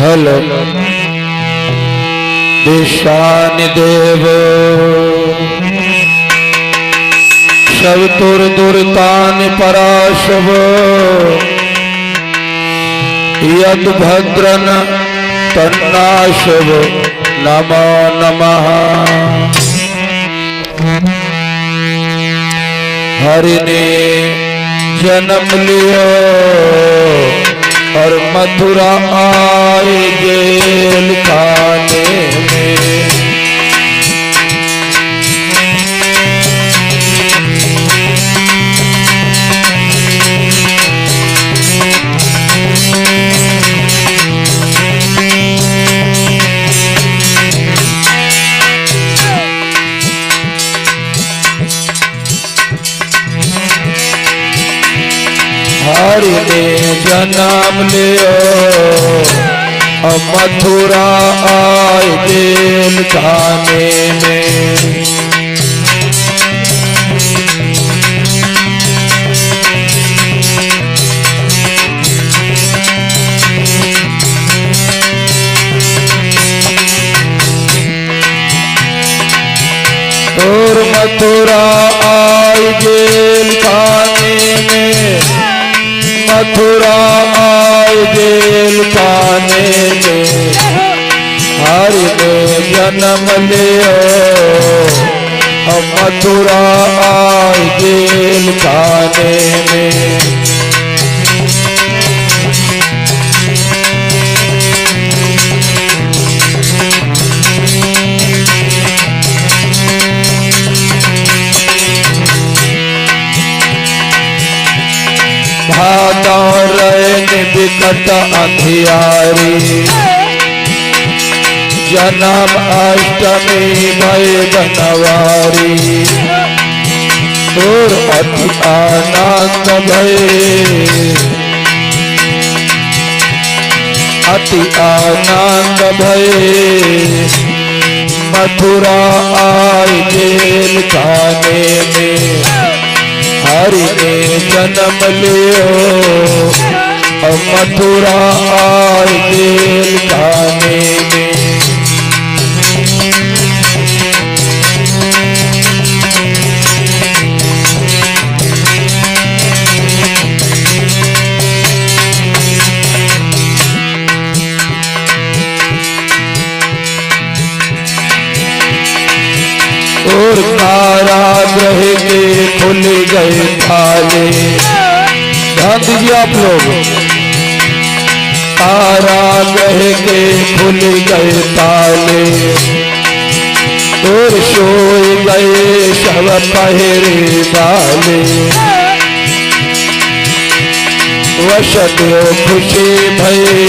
Hello दिशानि देव शव तुर दुर्तानि पराशव यद भद्रन तन्नाशव नमो नमः। हरि ने जन्म लियो और मथुरा आए जेल खाने में। हरि ने जन्म लियो और मथुरा आए जेल खाने में। और मथुरा आए जेल खाने में, मथुरा आए जेल खाने में। हरि ने जन्म लियो और मथुरा आए जेल खाने में। भादौ रैन बिकट अंधियारी, जन्म अष्टमी भय बनवारी। और अति आनंद भय, अति आनंद भय मथुरा आए जेल खाने में। हरि ने जन्म लियो और मथुरा आए जेल खाने में। और कारागृह के खुल गए ताले। ध्यान दीजिए आप लोग, कारागृह के खुल गए ताले। और सोए गए शव पहरे वाले। वशत्यो खुशी भये,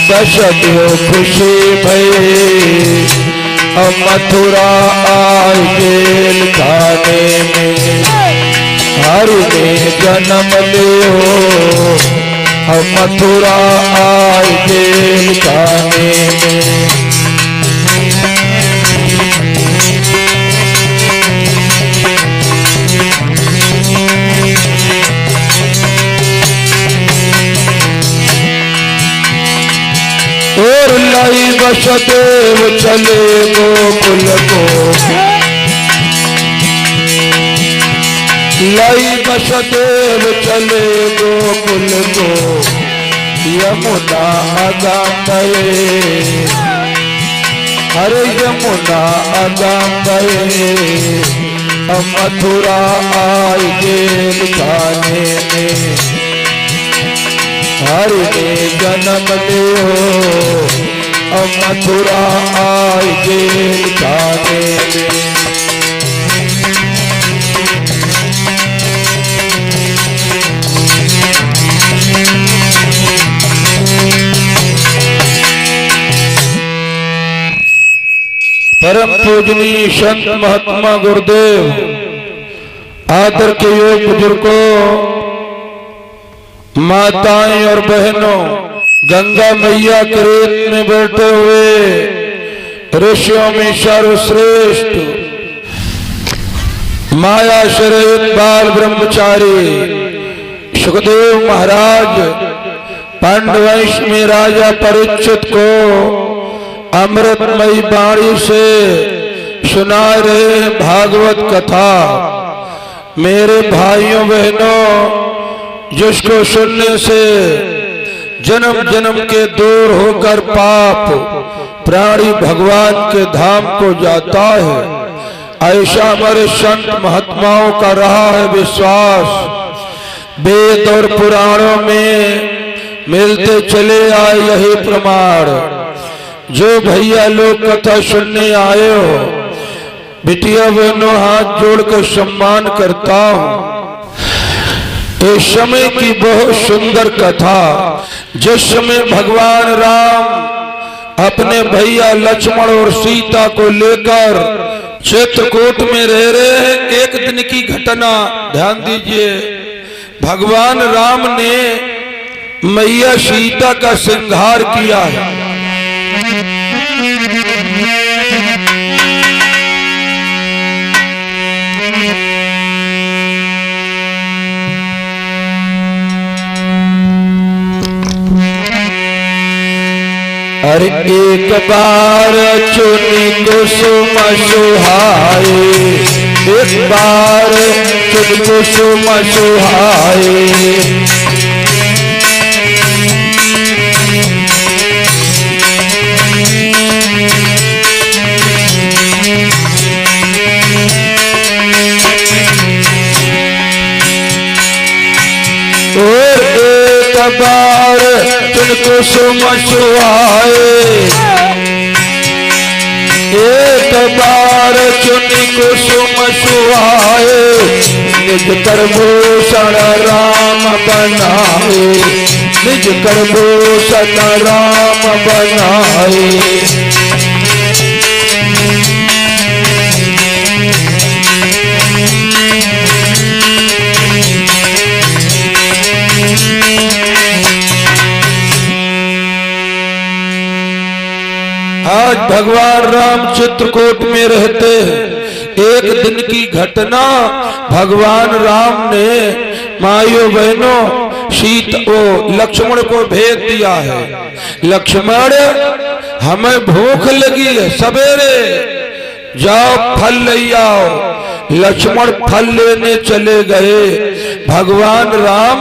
वशत्यो खुशी भये और मथुरा आए जेल खाने में। हरि ने जन्म लियो और मथुरा आए जेल खाने में। और लाई वसुदेव चले गोकुल को, लाई वसुदेव चले गोकुल को। यमुना अगाम गए, हरे यमुना अगाम गए और मथुरा आए जेल खाने में। हरि ने जन्म लियो और मथुरा आए जेल खाने में। परम पूजनीय संत महात्मा गुरुदेव, आदर के योग बुजुर्गों, माताएं और बहनों, गंगा मैया के रेत में बैठे हुए ऋषियों में सर्वश्रेष्ठ माया शरीर बाल ब्रह्मचारी सुखदेव महाराज पांडवंश में राजा परीक्षित को अमृतमयी वाणी से सुना रहे भागवत कथा। मेरे भाइयों बहनों, जिसको सुनने से जन्म जन्म के दूर होकर पाप प्राणी भगवान के धाम को जाता है, ऐसा हमारे संत महात्माओं का रहा है विश्वास। वेद और पुराणों में मिलते चले आए यही प्रमाण। जो भैया लोग कथा सुनने आए हो, बिटिया बहनों, हाथ जोड़कर सम्मान करता हूँ। इस समय की बहुत सुंदर कथा, जिस समय भगवान राम अपने भैया लक्ष्मण और सीता को लेकर चित्रकूट में रह रहे हैं। एक दिन की घटना ध्यान दीजिए। भगवान राम ने मैया सीता का श्रृंगार किया है। अरे एक बार चुनी कुसुम सुहाए, एक बार चुनी कुसुम सुहाए। बार चुन कुसुम सुहाए, एक बार चुन कुसुम सुहाए। निज करभूषण राम बनाए, निज करभूषण राम बनाए। आज भगवान राम चित्रकूट में रहते हैं। एक दिन की घटना, भगवान राम ने माइयों बहनों सीता को लक्ष्मण को भेज दिया है। लक्ष्मण, हमें भूख लगी है, सवेरे जाओ फल ले आओ। लक्ष्मण फल लेने चले गए। भगवान राम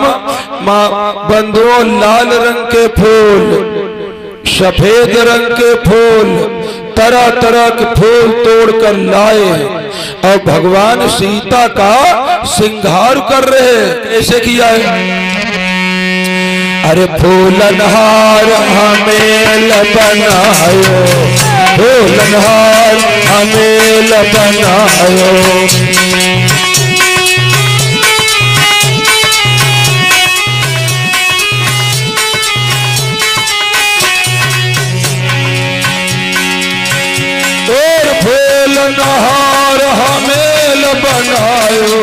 बंधुओं लाल रंग के फूल, सफेद रंग के फूल, तरह तरह के फूल तोड़कर लाए और भगवान सीता का श्रृंगार कर रहे। ऐसे किया है। अरे फूलनहार हमें बनायो, फूलनहार हमें बनायो। फूलनहार हमें बनायो,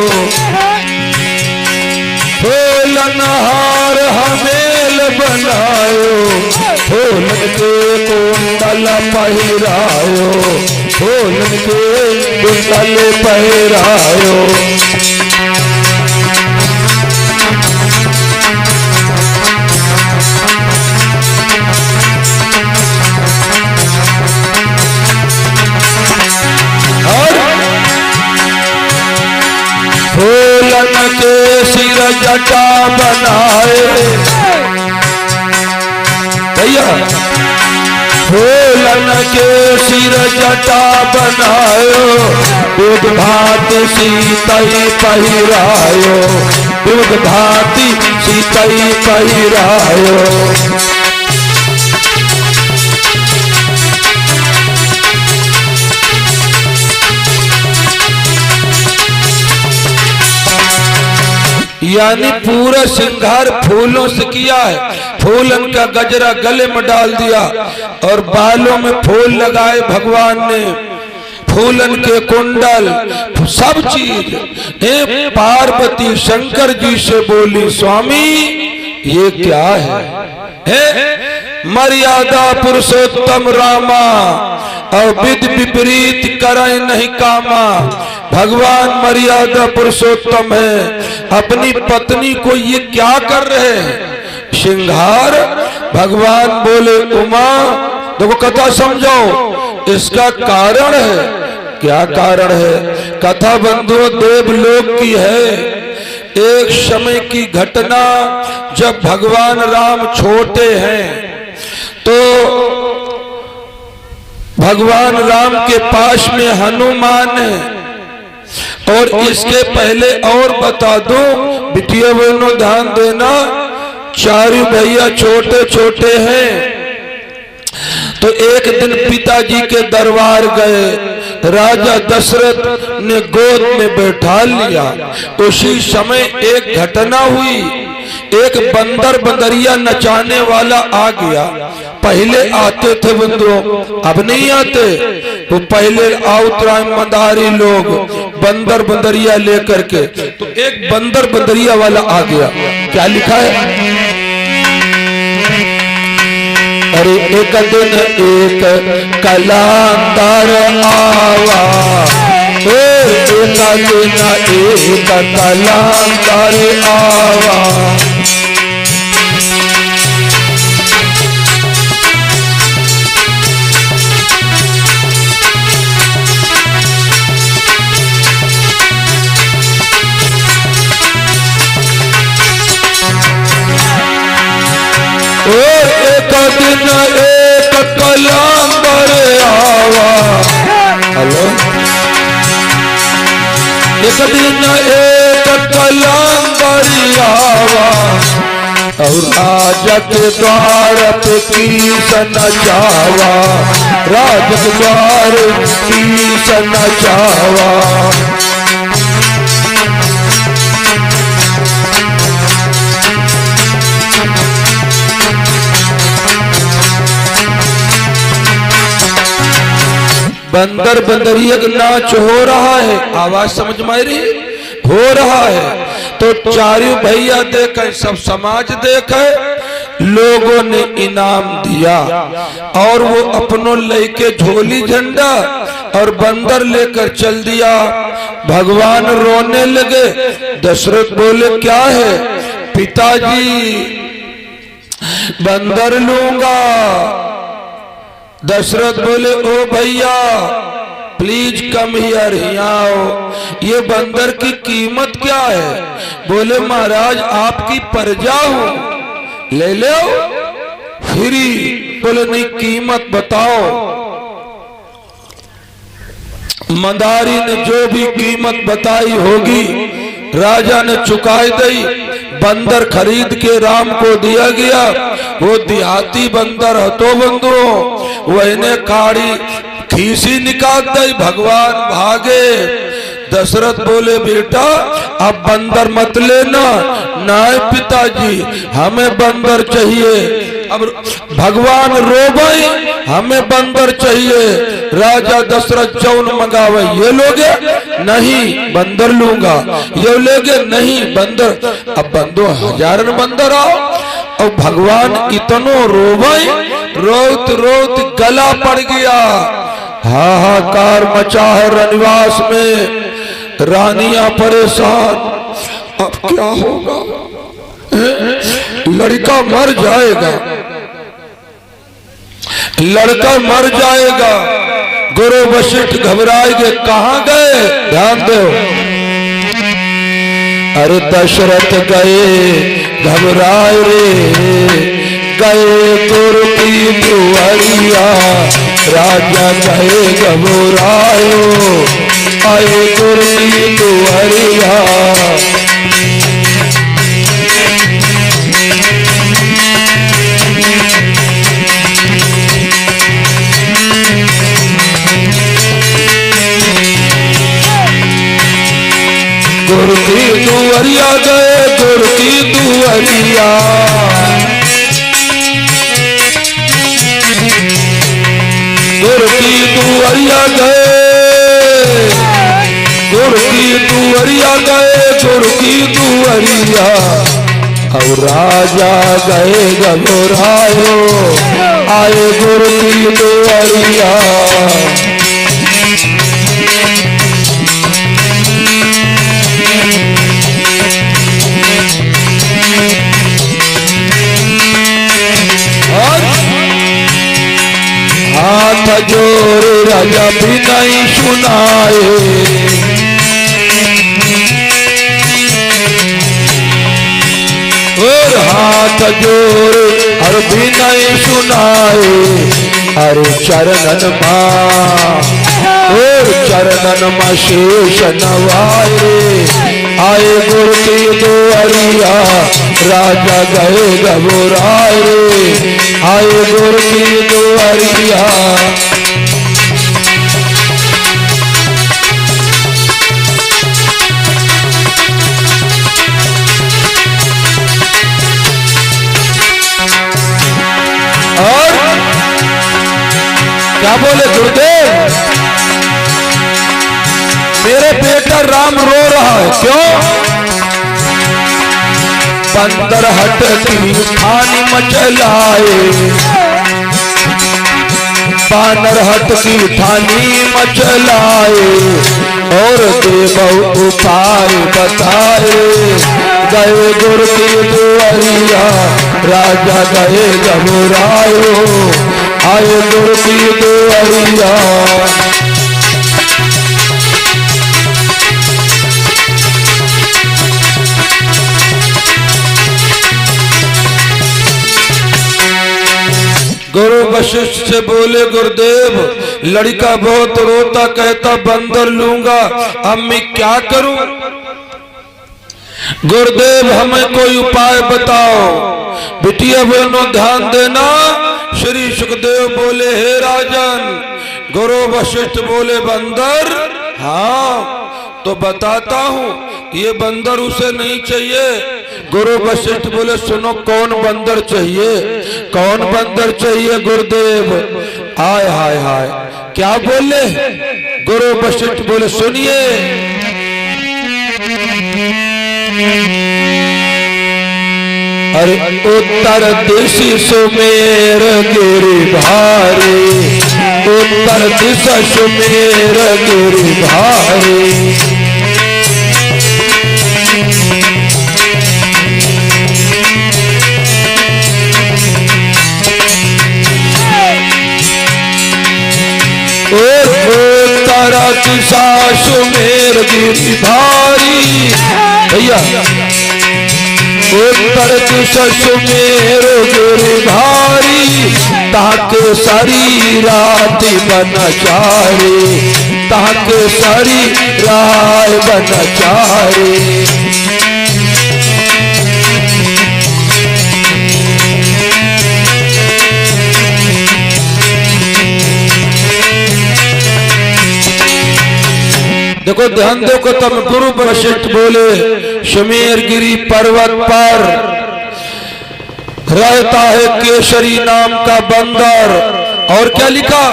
फूलनहार हमें बनायो। फूल के कुंडल पहिरायो, फूल के कुंडल पहिरायो। फूलन के सिर जटा बनाए भैया, फूलन के सिर जटा बनायो। दूध भाती सीतई पहिरायो, दूध भाती सीतई पहिरायो। यानी पूरा श्रृंगार फूलों से किया है। फूलन का गजरा गले में डाल दिया और बालों में फूल लगाए भगवान ने। फूलन के कुंडल, सब चीज। पार्वती शंकर जी से बोली, स्वामी ये क्या है? मर्यादा पुरुषोत्तम रामा और विधि विपरीत करे नहीं कामा। भगवान मर्यादा पुरुषोत्तम है, अपनी पत्नी को ये क्या कर रहे हैं श्रृंगार। भगवान बोले उमा देखो कथा समझो, इसका कारण है। क्या कारण है? कथा बंधुओं देवलोक की है। एक समय की घटना, जब भगवान राम छोटे हैं तो भगवान राम के पास में हनुमान है। और इसके पहले और बता दो बिटिया बहनों ध्यान देना, चारों भैया छोटे छोटे हैं। तो एक दिन पिताजी के दरबार गए, राजा दशरथ ने गोद में बैठा लिया। उसी समय एक घटना हुई, एक बंदर बंदरिया नचाने वाला आ गया। पहले आते थे बंदरों, अब नहीं आते। तो पहले आउतराय मंदारी लोग बंदर बंदरिया लेकर के, तो एक बंदर बंदरिया वाला आ गया। क्या लिखा है? अरे एक दिन एक कलांदर आवा, एक दिन एक कलांदर आवा। एक दिन एक कलांदर आवा। हेलो, एक दिन एक कलांदर आवा और राजा के द्वार पे कीर्तन जावा, राजा के द्वार कीर्तन जावा। बंदर बंदरिया का नाच हो रहा है, आवाज समझ में आ रही हो रहा है। तो चारों भैया देखे, सब समाज देखे, लोगों ने इनाम दिया और वो अपनों लेके झोली झंडा और बंदर लेकर चल दिया। भगवान रोने लगे। दशरथ बोले क्या है? पिताजी बंदर लूंगा। दशरथ बोले ओ भैया प्लीज कम हियर, आओ, ये बंदर की कीमत क्या है? बोले महाराज आपकी प्रजा हूं, ले लो फ्री। बोले नहीं कीमत बताओ। मंदारी ने जो भी कीमत बताई होगी राजा ने चुकाई दी। बंदर खरीद के राम को दिया गया। वो देहाती बंदर हतो बंदुओं, वहने काड़ी खीसी निकाल दी। भगवान भागे। दशरथ बोले बेटा अब बंदर मत लेना। नाय पिताजी हमें बंदर चाहिए। अब भगवान रो गए, हमें बंदर चाहिए। राजा दशरथ जौन मंगावे ये लोगे नहीं, बंदर लूंगा। ये लोगे नहीं, बंदर। अब बंदो हजारन बंदर आओ। और भगवान इतनो रोवे, रोत रोत गला पड़ गया। हाहाकार मचा है रनिवास में, रानियां परेशान। अब क्या होगा? लड़का मर जाएगा, लड़का मर जाएगा। गुरु वशिष्ठ घबराएंगे, कहां गए? ध्यान दो। अरे दशरथ गए घबराए रे, गए गुरु की दुआरिया। राजा गए घबरायो, आए गुरु की दुआरिया। गुरु की दुआरिया गए, गुरु की दुआरिया। गुरु की दुआरिया गए, गुरु की दुआरिया गए, गुरु की दुआरिया। और राजा गए घबरायो, आए गुरु की दुआरिया। जोरे राजा भी नहीं सुनाए। और हाथ जोरे और भी नहीं सुनाए। अरे चरणन मां और चरणन मां शेष नवाए। आए गुरु की दुआरिया राजा गए घबराए। आए गुरु की दुआरिया और क्या बोले गुरुदेव, मेरे बेटा राम रो रहा है। क्यों? बंदर हट की ठानी मचलाए। बानर हट की ठानी मचलाए। और देव उपाय बताए। गए गुरु की दुआरिया राजा गए घबराए। आए गुरु की दुआरिया गुरु वशिष्ठ से बोले गुरुदेव, लड़का बहुत रोता, कहता बंदर लूंगा, अब मैं क्या करूं? गुरुदेव हमें कोई उपाय बताओ। बिटिया बहनों ध्यान देना। श्री सुखदेव बोले हे राजन। गुरु वशिष्ठ बोले बंदर? हाँ तो बताता हूँ, ये बंदर उसे नहीं चाहिए। गुरु वशिष्ठ बोले सुनो कौन बंदर चाहिए? कौन बंदर चाहिए गुरुदेव? हाय हाय हाय क्या बोले? गुरु वशिष्ठ बोले सुनिए। अरे उत्तर दिशा सुमेर गिरिधारी। उत्तर दिशा सुमेर गिरिधारी। उत्तर दिशा सुमेर गिरिधारी। भैया उत्तर दिशा सुमेर गिरिधारी। ताके सारी रात बनचारी। ताके सारी रात बनचारी। देखो ध्यान देखो तब गुरु वशिष्ठ बोले सुमेर गिरी पर्वत पर रहता है केसरी नाम का बंदर। और क्या लिखा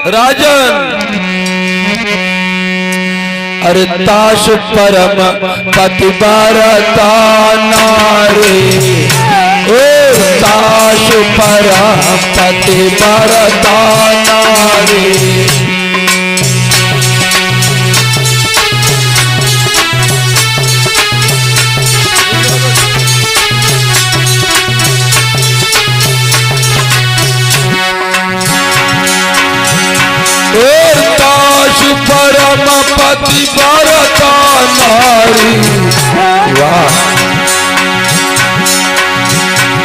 राजन? अरे ताश परम पतिव्रता नारी। ओ ताश परम पतिव्रता नारी। परम पतिव्रता नारी। वाह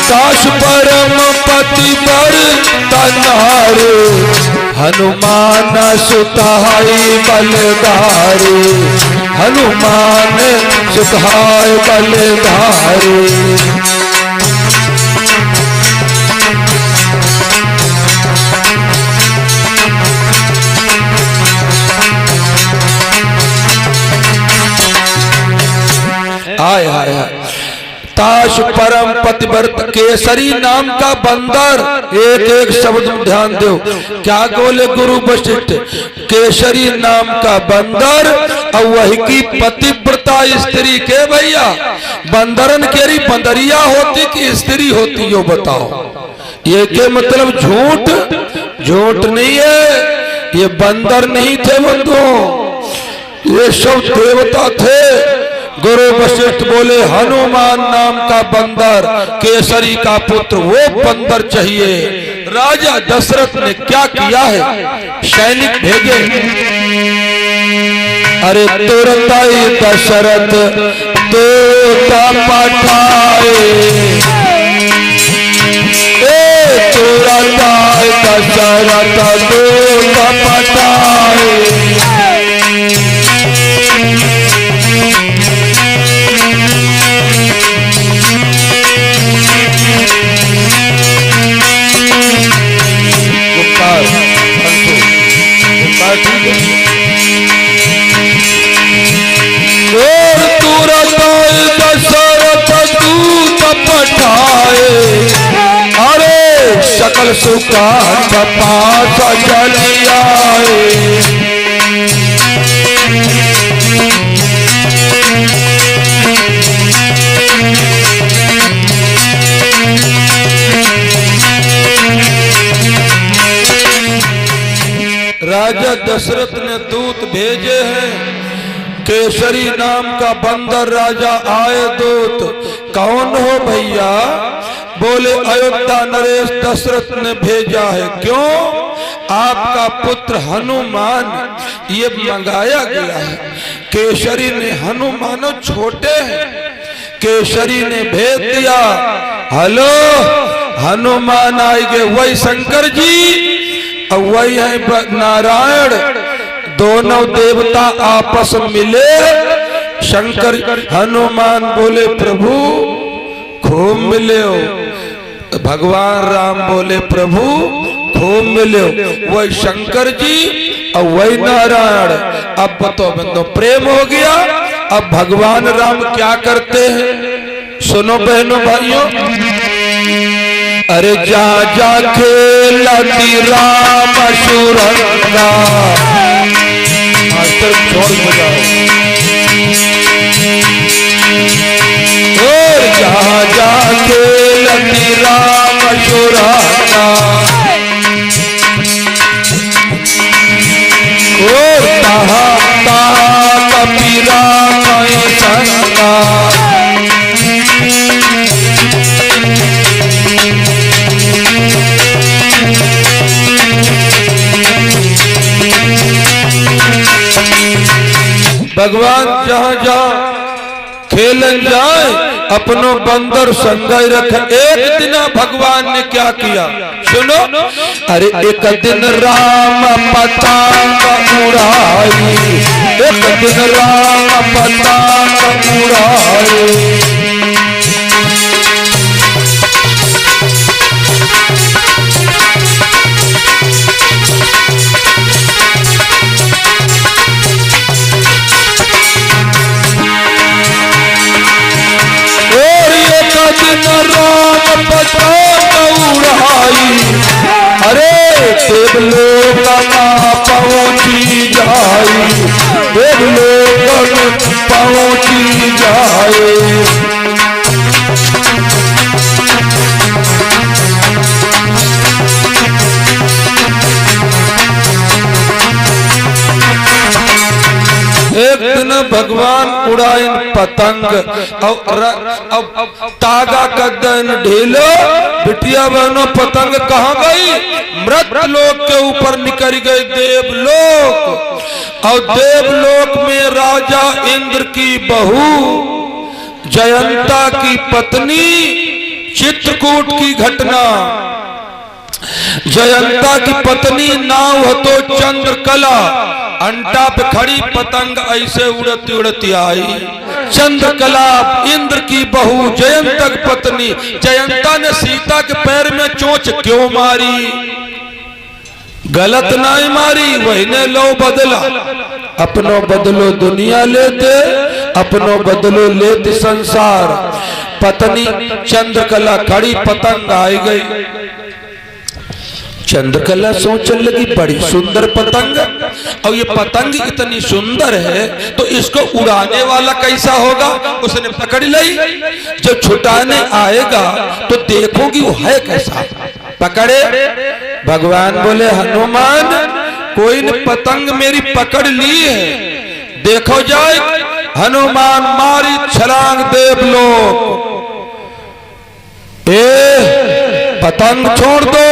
ताश परम पतिव्रता नारी। हनुमान सुताई बलधारी। हनुमान सुताई बलधारी। हाय हाय हाय ताश परम पतिव्रता केसरी नाम का बंदर। एक एक शब्द में ध्यान दो। क्या बोले गुरु वशिष्ठ? केसरी नाम का बंदर और वही की पतिव्रता स्त्री के। भैया बंदरन केरी बंदरिया होती कि स्त्री होती यो बताओ? ये के मतलब झूठ? झूठ नहीं है, ये बंदर नहीं थे बंधुओं, ये सब देवता थे। गुरु वशिष्ठ बोले हनुमान नाम का बंदर, केसरी का पुत्र वो बंदर चाहिए। राजा दशरथ ने क्या किया है, सैनिक भेजे। अरे तुरताई दशरथ दूत पठाए, तुरताई दशरथ दूत पठाए। सकल सुखा पास चली आए। राजा दशरथ ने दूत भेजे हैं, केसरी नाम का बंदर राजा आए दूत। कौन हो भैया? बोले अयोध्या नरेश दशरथ ने भेजा है। क्यों? आपका पुत्र हनुमान ये मंगाया गया है। केसरी ने, हनुमानो छोटे हैं, केसरी ने भेज दिया। हेलो, हनुमान आएंगे, वही शंकर जी और वही है नारायण, दोनों देवता आपस मिले। शंकर हनुमान बोले प्रभु खूब मिले हो। भगवान राम बोले प्रभु खूब मिले हो। वही शंकर जी और वही नारायण। अब तो बंदो प्रेम हो गया। अब भगवान राम क्या करते हैं, सुनो बहनों भाइयों। अरे जा जा खेलती राम सुरंगा, मास्टर जोर बजाओ। और जा जा खेलती राम सुरंगा, और तहा तहा कपीरा कहीं संगा। भगवान जहां जहां खेलन जाए अपनो बंदर संगय रख। एक दिन भगवान ने क्या किया सुनो। अरे एक दिन राम पतंग उड़ाई, एक दिन राम पतंग उड़ाई। राम पतंग उड़ाई, अरे देवलोक पहुंची जाई, देवलोक पहुंची जाए। एक दिन भगवान उड़ाइन पतंग और तागा कदन ढीलो। बिटिया बहनों पतंग कहाँ गई? मृत लोक के ऊपर निकल गई देवलोक। और देवलोक में राजा इंद्र की बहू जयंता की पत्नी चित्रकूट की घटना। जयंता की पत्नी नाव तो चंद्रकला, अंटा पे खड़ी पतंग ऐसे उड़ती उड़ती आई। चंद्रकला इंद्र की बहू जयंता की पत्नी। जयंता ने सीता के पैर में चोंच क्यों मारी? गलत नहीं मारी, वही ने लो बदला। अपनो बदलो दुनिया लेते, अपनो बदलो लेते संसार। पत्नी चंद्रकला खड़ी, पतंग आई गई। चंद्रकला सोचने लगी बड़ी सुंदर पतंग, और ये पतंग इतनी सुंदर है तो इसको उड़ाने वाला कैसा होगा? उसने पकड़ ली। जब छुटाने आएगा तो देखोगी वो है कैसा। पकड़े, भगवान बोले हनुमान कोई ने पतंग मेरी पकड़ ली है, देखो जाए। हनुमान मारी छलांग देवलोक। पतंग छोड़ दो,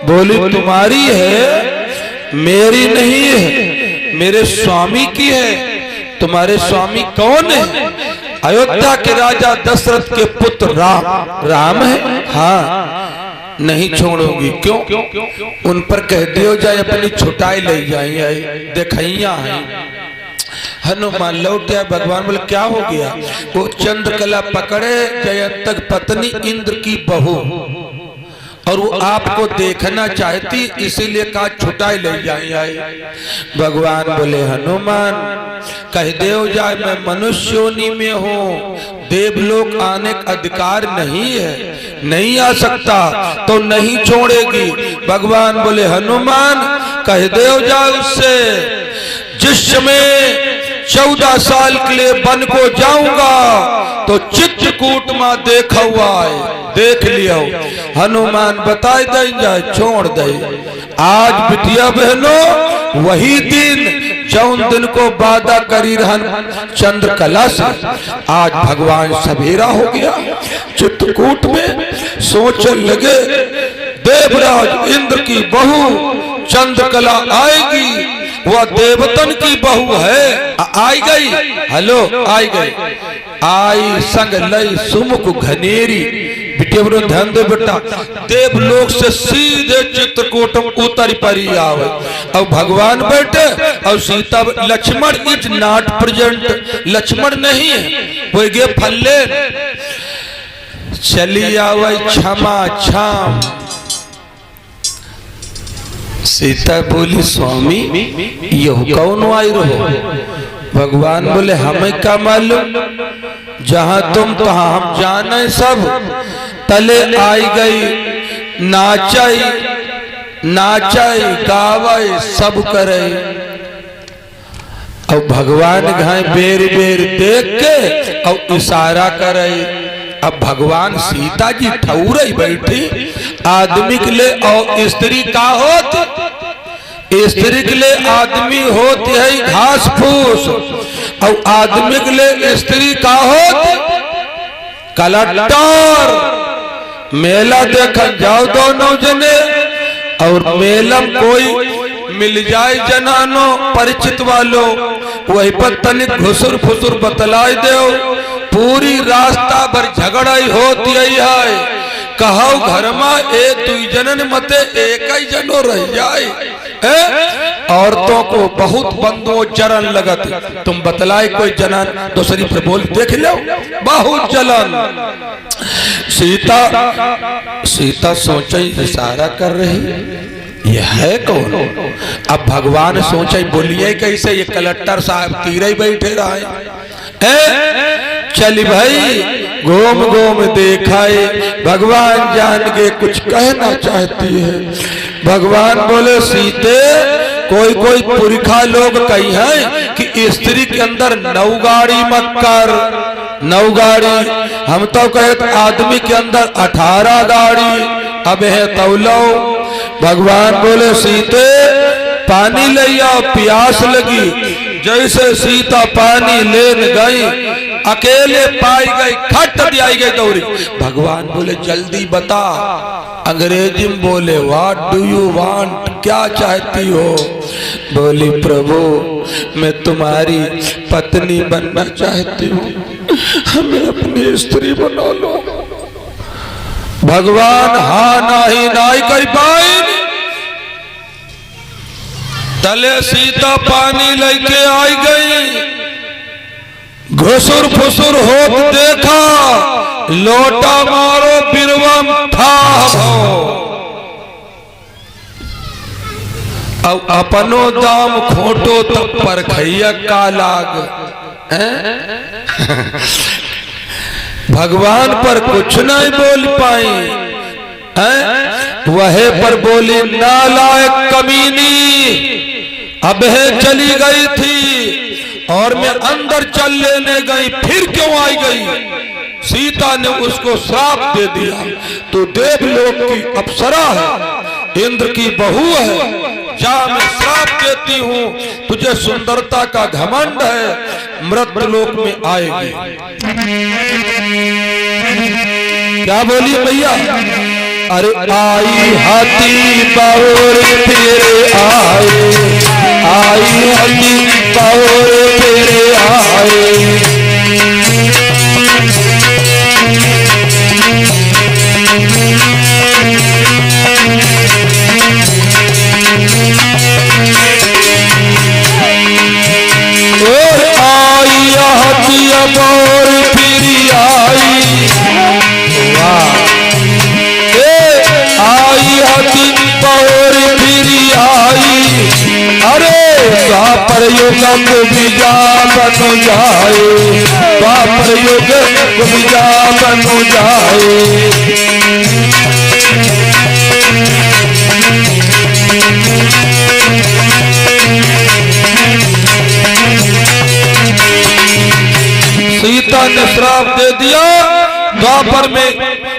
बोली तुम्हारी है, मेरी नहीं है, मेरे स्वामी की है। तुम्हारे स्वामी कौन है? अयोध्या के राजा दशरथ के पुत्र राम है। हाँ, नहीं छोड़ोगी। क्यों? उन पर कह दियो जाए अपनी छुटाई ले जाए, देखैया है। हनुमान लौटे। भगवान बोले क्या हो गया? वो चंद्रकला पकड़े जयंतक पत्नी इंद्र की बहू, और वो आपको देखना चाहती, इसीलिए कहा छुटाई ले जाए। भगवान बोले हनुमान कह दो जाए मैं मनुष्य योनि में हूँ, देवलोक आने का अधिकार नहीं है, नहीं आ सकता, तो नहीं छोड़ेगी। भगवान बोले हनुमान कह दो जाए उससे, जिस समय 14 साल के लिए वन को जाऊंगा तो चित्रकूट में देखा हुआ है, देख लियो। हनुमान बताए दे जाए, छोड़ दे। आज बिटिया बहनों वही दिन जौन दिन को वादा करी रहन चंद्रकला से, आज भगवान सवेरा हो गया। चित्रकूट में सोचने लगे देवराज इंद्र की बहू चंद्रकला आएगी, वह देवतन की बहू है। आई गई, हेलो आई गई, आई संग लई सुमुख घनेरी। बेटे ध्यान दे बेटा, देवलोक से सीधे चित्रकूट उतर परी आवे। अब भगवान बैठे और Sita, Lakshman is not present, Lakshman नहीं है, वो गे फल्ले चली आवे क्षमा छाम। सीता बोली स्वामी यह कौन आई रहो? भगवान बोले हमें क्या मालूम, जहां तुम तहां हम जाने सब। तले आई गई, नाचाई नाचाई गावाई सब करे। अब भगवान घाय बेर बेर देख के और इशारा करे। अब भगवान सीता जी ठौरई बैठी, आदमी के लिए और स्त्री का होत, स्त्री के लिए आदमी होती है घास फूस, और आदमी के लिए स्त्री का होत कलट्टर। मेला देखा जाओ दोनों जने, और मेला कोई मिल जाए जनानो परिचित वालों, वही पर तनिक घुसुर फुसुर बतलाई दो। पूरी रास्ता भर झगड़ाई होती है, कहो घर में एक दुई जनन मते एक ही जनो रह जाए। औरतों को बहुत बंदो चरण लगत, तुम बतलाए कोई जनन दूसरी पर बोल देख लो, बहुत जलन। सीता सोचे इशारा कर रही, यह है कौन? अब भगवान सोचे बोलिए कैसे, ये कलेक्टर साहब तीरे ही बैठे रहे। चल भाई घूम घूम देखाए, भगवान जान के कुछ कहना चाहती है। भगवान बोले सीते कोई कोई पुरखा लोग कही है कि स्त्री के अंदर 9 गाड़ी मत कर, 9 गाड़ी। हम तो कहते आदमी के अंदर 18 गाड़ी, अब है तौलो। भगवान बोले सीते पानी ले आओ, प्यास लगी। जैसे सीता पानी लेने गई, अकेले पाई गई, खट आई गई दौड़ी। भगवान बोले जल्दी बता। अंग्रेजी में बोले व्हाट डू यू वांट, क्या चाहती हो? बोली प्रभु मैं तुम्हारी पत्नी बनना चाहती हूँ, हमें अपनी स्त्री बना लो। भगवान हाँ नाही नाई कही पाई। तले सीता पानी लेके आई गई, घुसुर फुसुर हो देखा, लोटा मारो बिरवम था हो। अब अपनो दाम खोटो तब पर खैया का लाग। भगवान पर कुछ नहीं बोल पाई, वह पर बोली नालायक कमीनी। अब है चली गई थी और मैं अंदर चल लेने गई, फिर क्यों आई गई? सीता ने उसको श्राप दे दिया, तो देवलोक की अप्सरा है, इंद्र की बहू है, जा मैं श्राप देती हूँ, तुझे सुंदरता का घमंड है, मृत्युलोक में आएगी। क्या बोली भैया? अरे आई हाथी बाउर फिर आए, आई हाथी बाउर फिर आए। और आई हाथी बाउर फिर आई, वाह, आई हाथी बाउर फिर आई। अरे द्वापर युग कुबिजा बन जाए, द्वापर युग कुबिजा बन जाए। सीता ने श्राप दे दिया, द्वापर में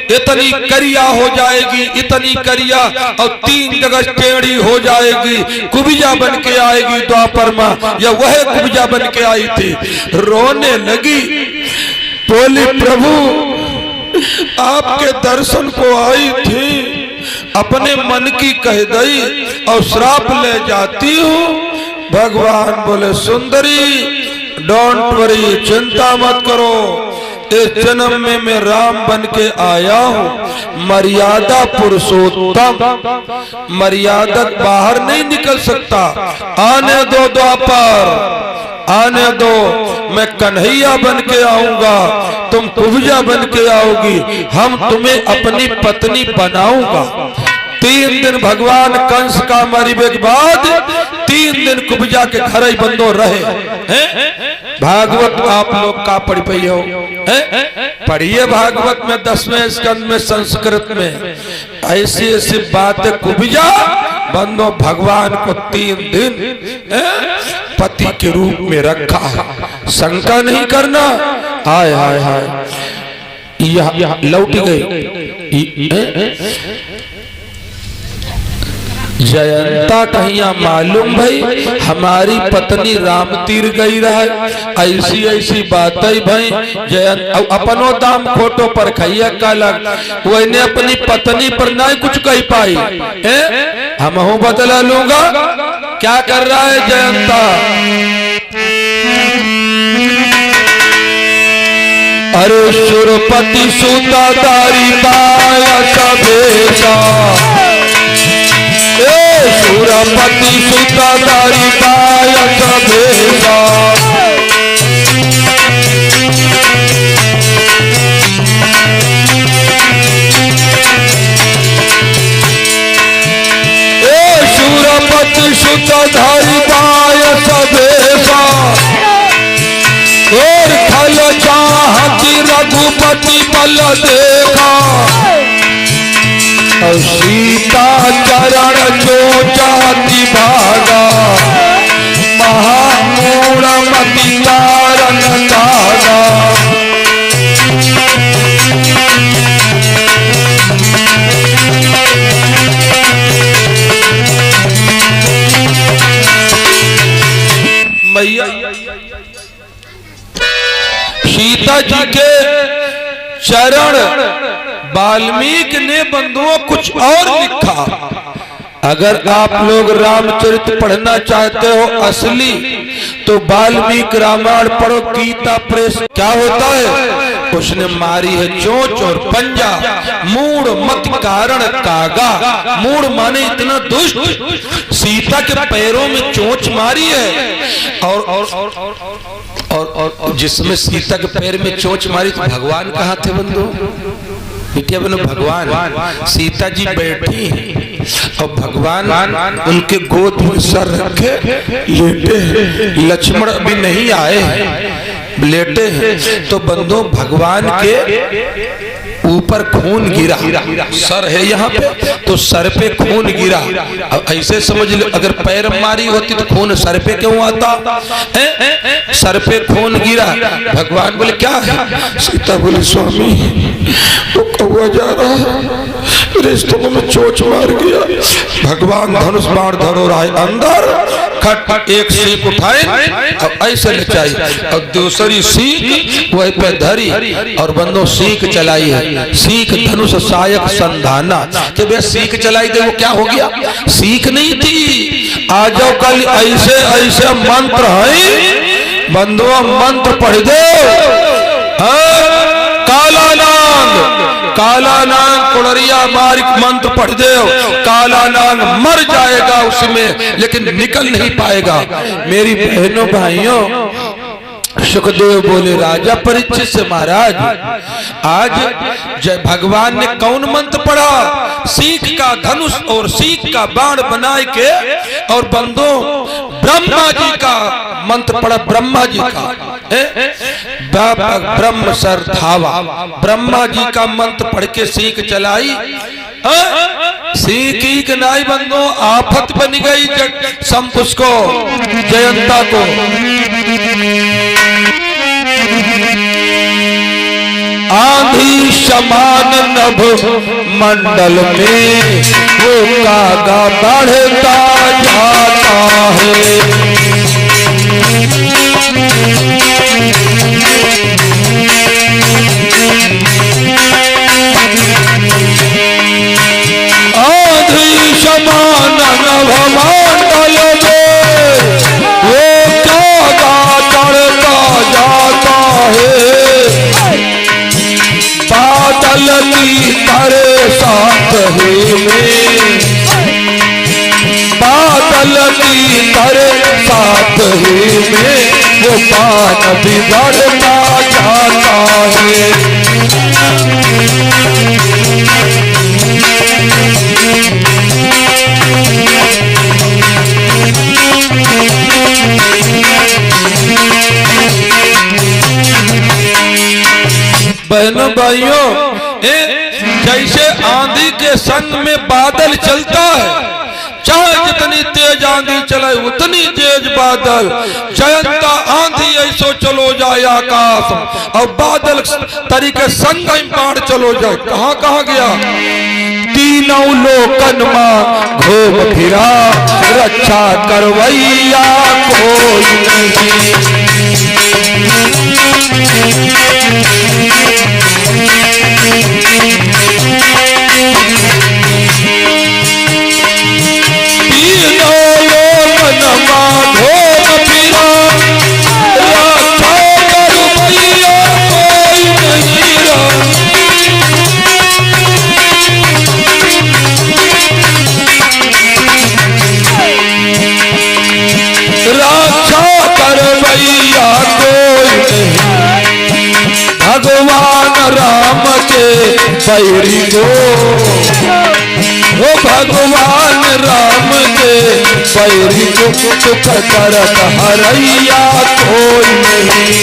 इतनी करिया हो जाएगी, इतनी करिया, और 3 जगह टेढ़ी हो जाएगी, कुबिजा बन के आएगी द्वापर में। या वह कुबिजा बन के आई थी, रोने लगी, बोली प्रभु आपके दर्शन को आई थी, अपने मन की कह गई और श्राप ले जाती हूँ। भगवान बोले सुंदरी डोंट वरी, चिंता मत करो, इस जन्म में मैं राम बन के आया हूँ, मर्यादा पुरुषोत्तम, मर्यादा बाहर नहीं निकल सकता। आने दो द्वापर, आने दो, मैं कन्हैया बन के आऊंगा, तुम कुब्जा बन के आओगी, हम तुम्हें अपनी पत्नी बनाऊंगा। 3 दिन भगवान कंस का मरिबे के बाद 3 दिन कुब्जा के घर ही बंदो रहे हैं। भागवत आप लोग का पढ़ पई हो, पढ़िए भागवत में 10वें स्कंद में संस्कृत में ऐसी ऐसी बातें। कुब्जा बंदो भगवान को 3 दिन पति के रूप में रखा है, शंका नहीं करना। हाय हाय हाय, यह लौट गई जयंता कहिया मालूम भाई, हमारी पत्नी राम तीर गई रहे, ऐसी ऐसी बातें भाई। जयंत अपनो दाम खोटो पर खैया का लग, वही अपनी पत्नी पर नहीं कुछ कह पाई, हम हूँ बदला लूंगा। क्या कर रहा है जयंता, अरे सुरपति सूता दारी पाया सबेसा, सुरपति सूता दारी पाया सबेसा। सुरपति सूता धारी पाया सबेसा, और खल चाहती रघुपति बल देखा, और सीता चरण जो जाति भागा, महामूढ़ मति कारण दागा। मैया सीता जी के चरण वाल्मीकि ने बंधुओं कुछ और लिखा। अगर आप लोग रामचरित पढ़ना चाहते हो असली, तो वाल्मीकि रामायण पढ़ो, गीता प्रेस। क्या होता है, उसने मारी है चोंच और पंजा, मूढ़ मत कारण कागा। मूढ़ माने इतना दुष्ट, सीता के पैरों में चोंच मारी है। और जिसमें सीता के पैर में चोंच मारी, तो भगवान कहाँ थे बंधु, बेटिया बनो, भगवान सीता जी बैठी और भगवान उनके गोद में सर रखे लेटे, लक्ष्मण अभी नहीं आए, लेटे हैं। तो बंदो भगवान के ऊपर खून गिरा, सर है यहाँ पे, तो सर पे खून गिरा। अब ऐसे समझ लो, अगर पैर मारी होती तो खून सर पे क्यों आता है? सर पे खून गिरा। भगवान बोले क्या है? सीता बोले स्वामी तो कौवा जा रहा है, रिश्तों में चोच मार गया। भगवान धनुष बाण धरो रहा है अंदर, खट एक सीख उठाए और ऐसे नचाई और दूसरी सीख वही पे धरी और बंदो सीख चलाई है। सीख धनुष सायक संधाना, कि वे सीख चलाई थे वो क्या हो गया? सीख नहीं थी। आ जाओ कल ऐसे ऐसे मंत्र है बंधुआ, मंत्र पढ़ दो। काला नाग, काला नाग कुड़रिया मारिक मंत्र पढ़ दो, काला नाग मर जाएगा उसमें लेकिन निकल नहीं पाएगा। मेरी बहनों भाइयों, सुखदेव बोले राजा परीक्षित से महाराज आज जय भगवान ने कौन मंत्र पढ़ा? सीख का धनुष और सीख का बाण बनाए के और बंदो ब्रह्मा जी का मंत्र पढ़ा। ब्रह्मा जी का ब्रह्म सर धावा, ब्रह्मा जी का मंत्र पढ़ के सीख चलाई। सीखी के नाई बंदो आफत बन गई उसको जयंता को। आंधी समान नभ मंडल में वो कागा बढ़ता जाता है। आंधी समान नभ मंडल में वो कागा चढ़ता जाता है। बादल की तरह साथ ही में, बादल की तरह साथ ही में वो पान बिगड़ता जाता है। बहनों भाइयों, जैसे आंधी के संग में बादल चलता है, चाहे जितनी तेज आंधी चले उतनी तेज बादल, जयंता आंधी ऐसो चलो जाए आकाश और बादल तरीके संग बाढ़ चलो जाए। कहाँ कहाँ गया? तीनों लोकन मां घूम फिरा, रक्षा करवैया कोई नहीं। भगवान राम के बैरी को, ओ भगवान राम के बैरी को दुख करत हरैया कोई नहीं।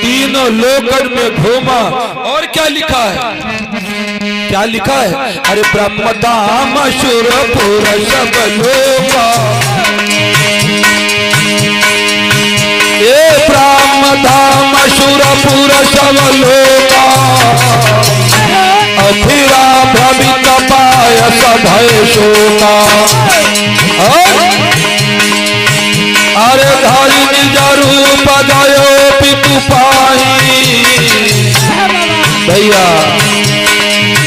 तीनों लोकन में घूमा और क्या लिखा है? क्या लिखा है? अरे ब्रह्म धाम सुरपुर सब लोका, ये ब्रह्म धाम सुरपुर सब लोका, अथिरा भ्रमित पाय सभय शोका। अरे धारी निज रूप गयो पितु पाही, भैया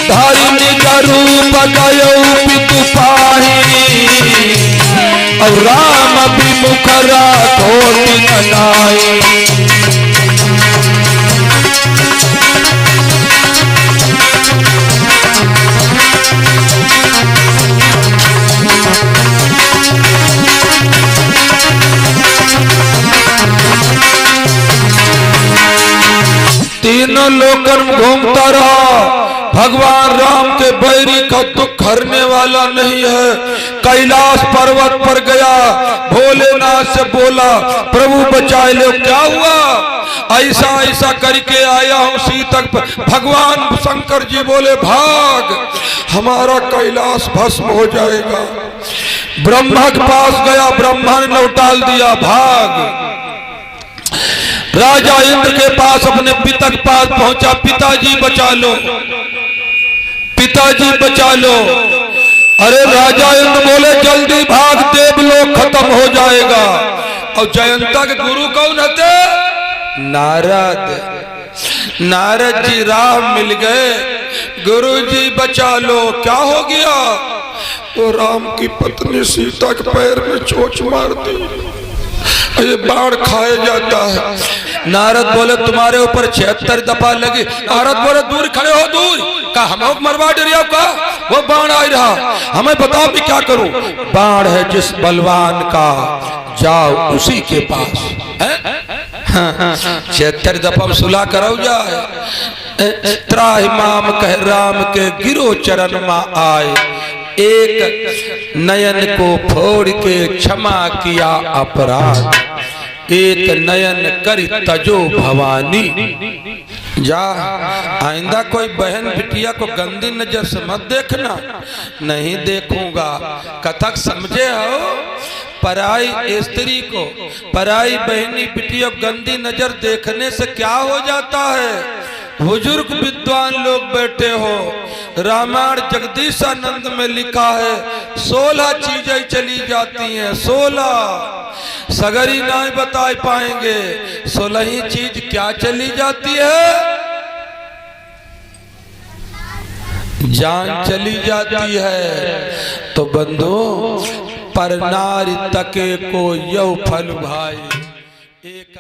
धारी निज रूप गयो पितु पाही, और राम विमुख राखो तिन नाई। तीनों लोकन घूमता रहा, भगवान राम के बैरी का दुख हरने वाला नहीं है। कैलाश पर्वत पर गया, भोलेनाथ से बोला प्रभु बचाए लो। क्या हुआ? ऐसा ऐसा करके आया हूं सीतक। भगवान शंकर जी बोले भाग, हमारा कैलाश भस्म हो जाएगा। ब्रह्मा के पास गया, ब्रह्मा ने लौटाल दिया, भाग। राजा इंद्र के पास अपने पिता के पास पहुंचा, पिताजी बचा लो, पिताजी बचा लो। अरे राजा इंद्र बोले जल्दी भाग, देवलोक खत्म हो जाएगा। और जयंता के गुरु कौन थे? नारद। नारद जी राह मिल गए, गुरु जी बचा लो। क्या हो गया? वो राम की पत्नी सीता के पैर में चोट मार दी, ये बाढ़ खाए जाता है। नारद बोले तुम्हारे ऊपर 76 दफा लगी। नारद बोले दूर खड़े हो, दूर का हम मरवा डरिया का, वो बाण आ रहा, हमें बताओ भी क्या करूं? बाण है जिस बलवान का, जाओ उसी के पास। 76 दफा सुला करो जाए। त्राहि माम कह राम के गिरो चरण मा आए, एक नयन को फोड़ के क्षमा किया अपराध, एक नयन कर तजो भवानी। जा आइंदा कोई बहन बिटिया को गंदी नजर से मत देखना। नहीं देखूंगा। कथक समझे हो? पराई स्त्री को, पराई बहनी बिटिया गंदी नजर देखने से क्या हो जाता है? बुजुर्ग विद्वान लोग बैठे हो, रामायण जगदीशानंद में लिखा है 16 चीजें चली जाती हैं। 16 सगरी नहीं बता पाएंगे। 16 ही चीज क्या चली जाती है? जान चली जाती है। तो बंधु पर नारी तके को यौ फल भाई, एक